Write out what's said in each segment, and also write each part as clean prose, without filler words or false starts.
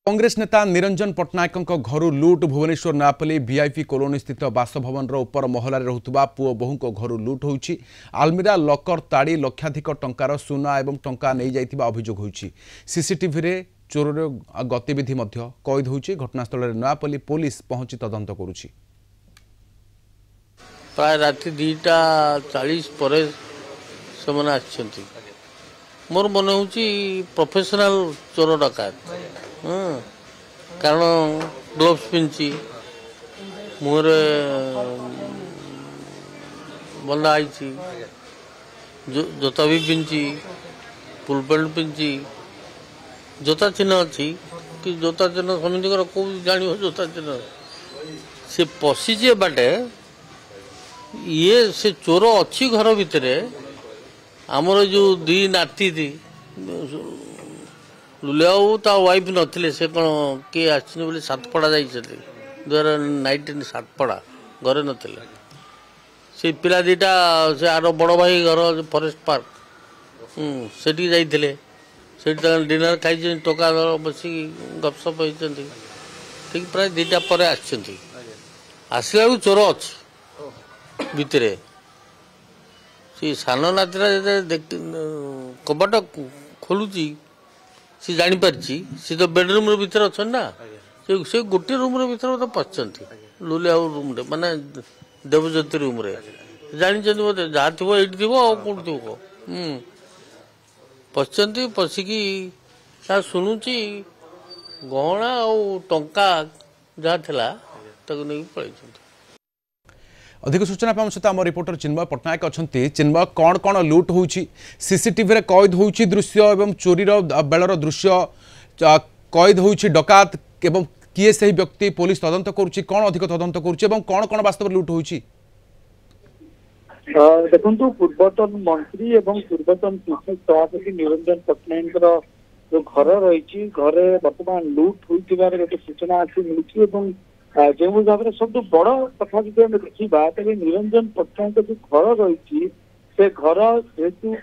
कांग्रेस नेता निरंजन पट्टनायक घर लुट भुवनेश्वर नयापल्ली वीआईपी कॉलोनी स्थित बासभवन उपर महलार रुवा पुओ बहु घर लुट होती। आलमीरा लकर ताड़ी लक्षाधिक टंकार सुना और टंका नहीं जाइथिबा अभियोग होती। सीसीटीवी रे चोर गतिविधि कैद होती। घटनास्थल में नयापल्ली पुलिस पहुंची तदंत करुछि। प्राय राति 2:40 पर से मोर मन हूँ प्रोफेशनल चोर डकायत। कारण ग्लोव्स पिंची मुहरे बंधा आई जोता भी पिंची फुल पेंट पिंची जोता चिन्ह अच्छी कि जोता चिन्ह समिति को जान जोता चिन्ह से पशिजे बाटे ये से चोर अच्छी घर भितर आमर जो दी नाती थी लुलिया ता वाइफ नथिले से कौन किए बोले सातपड़ा जाइए 2019 सातपड़ा घरे नथिले से पिला दीटा से आर बड़ भाई घर फॉरेस्ट पार्क सेठी जाइए से डिनर खाई टका बसी गपसप होती ठीक प्राय 2टा पर आसला चोर अच्छी भितर सी सान नातीरा कबाट खोलुची सी जापर सी तो बेडरूम भीतर अच्छा ना से गोटे रूम भीतर मतलब पशुंट लुलिया रूम रे माने देवज्योति रूम रे जानते बोलते जहाँ थो ये थो कौन थो पशुंट पशिकी शुणुची गहना और टंका जहाँ थिला ताको नहीं पड़े। अधिक सूचना पाम सहित आम रिपोर्टर चिन्मय पट्टनायक अच्छा। चिन्मय कौन कौन लुट हो सीसीटीवी रे कैद हो दृश्य एवं चोरीर बेलर दृश्य कैद हो डकात एवं किए से व्यक्ति पुलिस तदंत करुच्ची कौन अधिक तदंत करुच्ची कौन कौन वास्तव लुट हो देखो पूर्वतन मंत्री एवं पूर्वतन पिसिसी सभापति निरंजन पट्टनायक जो घर रही घरे बर्तमान लुट होइतिबार गोटे सूचना अच्छी मिली जो भाव में सब बड़ कथा जो देखा तेज निरंजन पट्टनायक जो घर रही से घर जेहतु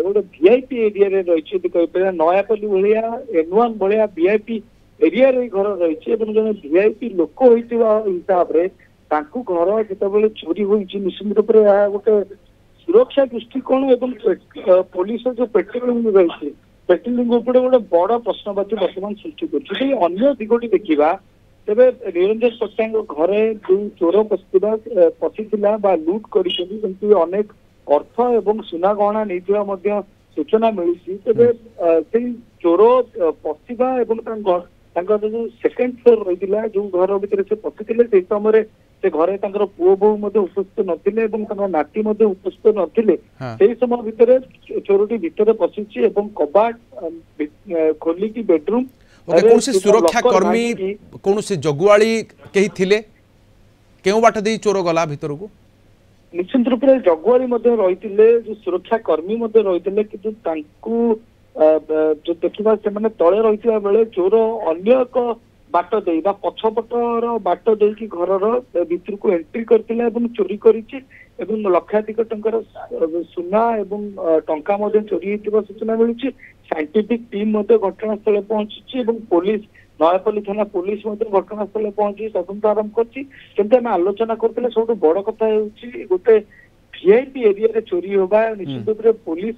गोटे वीआईपी एरिया रही नयापल्ली भाया N1 भाया वीआईपी एरिया घर रही जन वीआईपी लोक होता हिसाब से घर जिते चोरी होती निश्चित रूप से गोटे सुरक्षा दृष्टिकोण एवं पुलिस जो पेट्रोलिंग रही पेट्रोलिंग गोटे बड़ प्रश्नवाची बर्तमान सृष्टि कर दिगटी देखा तेरे निरंजन पट्टनायक घरे जो चोर पशि लुट कर अनेक अर्थ एवं सुना गहना नहीं सूचना मिली तेरे से चोर पशिवा जो सेकेंड फ्लोर रही जो घर भितर से पशिले से समय से घरे पुओ बहु उपस्थित नथिले नाती उपस्थित नथिले से समय भितर चोरटी भितर पशिची कबाट खोलिकी बेडरूम कौन से सुरक्षा कर्मी कौन से जगुआली कहीं थिले क्यों बाट दे चोर गला भीतर को निश्चित रूप से जगुआली रही जो सुरक्षा कर्मी रही कि जो देखा से तले रही बेले चोर अन्य एक बाट दे पछपटर बाट दे घर भीतर को एंट्री करथिला एवं चोरी करिछि एवं लक्षाधिक टंकार सुना एवं टंका चोरी होइतिबा सूचना मिलुछि। साइंटिफिक टीम घटनास्थल पहुंची पुलिस नयापल्ली थाना पुलिस घटनास्थल पहुंची तदंत आरंभ कर आलोचना करते सब बड़ कथा गोटे वीआईपी एरिया चोरी होगा निश्चित रूप से पुलिस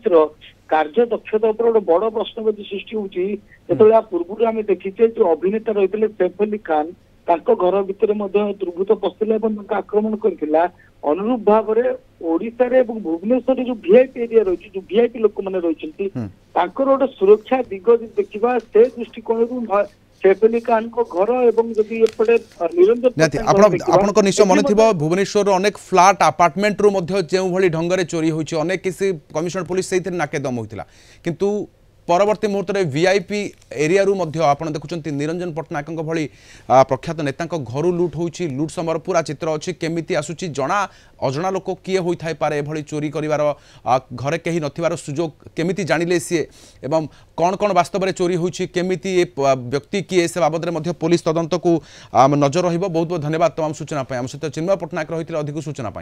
कार्य दक्षता उपर गोटे बड़ प्रश्नवाची सृष्टि होती जो पूर्व आम देखीचे जो अभिनेता रही सैफ अली खान घर भितर दुर्बृत्त पशिला आक्रमण करथिला अनुरूप भाव में ओडिशा रे भुवनेश्वर जो वीआईपी एरिया रही जो वीआईपी लोक मैंने रही गोटे सुरक्षा दिग देखा से दृष्टिकोण सैफ अली खान को घर एवं जदि एपटे निरंजन निश्चय मन थी भुवनेश्वर अनेक फ्लाट अपार्टमेंट रू जो भली ढंग से चोरी होती अनेक किसी कमिशनर पुलिस से नाकेदम होता किंतु परवर्ती मुहूर्त में वीआईपी एरिया आप देखुं निरंजन पट्टनायक भली प्रख्यात नेता घर लुट हो लुट समय पूरा चित्र अच्छी केमिति आसूची जना अजना लोक किए होई पारे भली चोरी करिवार घरे कहीं नथिबार सुजोग केमिति जानिले सी एवं कौन कौन वास्तव में चोरी होई केमिति व्यक्ति किए से बाबद में पुलिस तदंत को नजर रहिबो। बहुत बहुत धन्यवाद तमाम सूचना आम सहित चिन्मय पट्टनायक रही अधिक सूचना।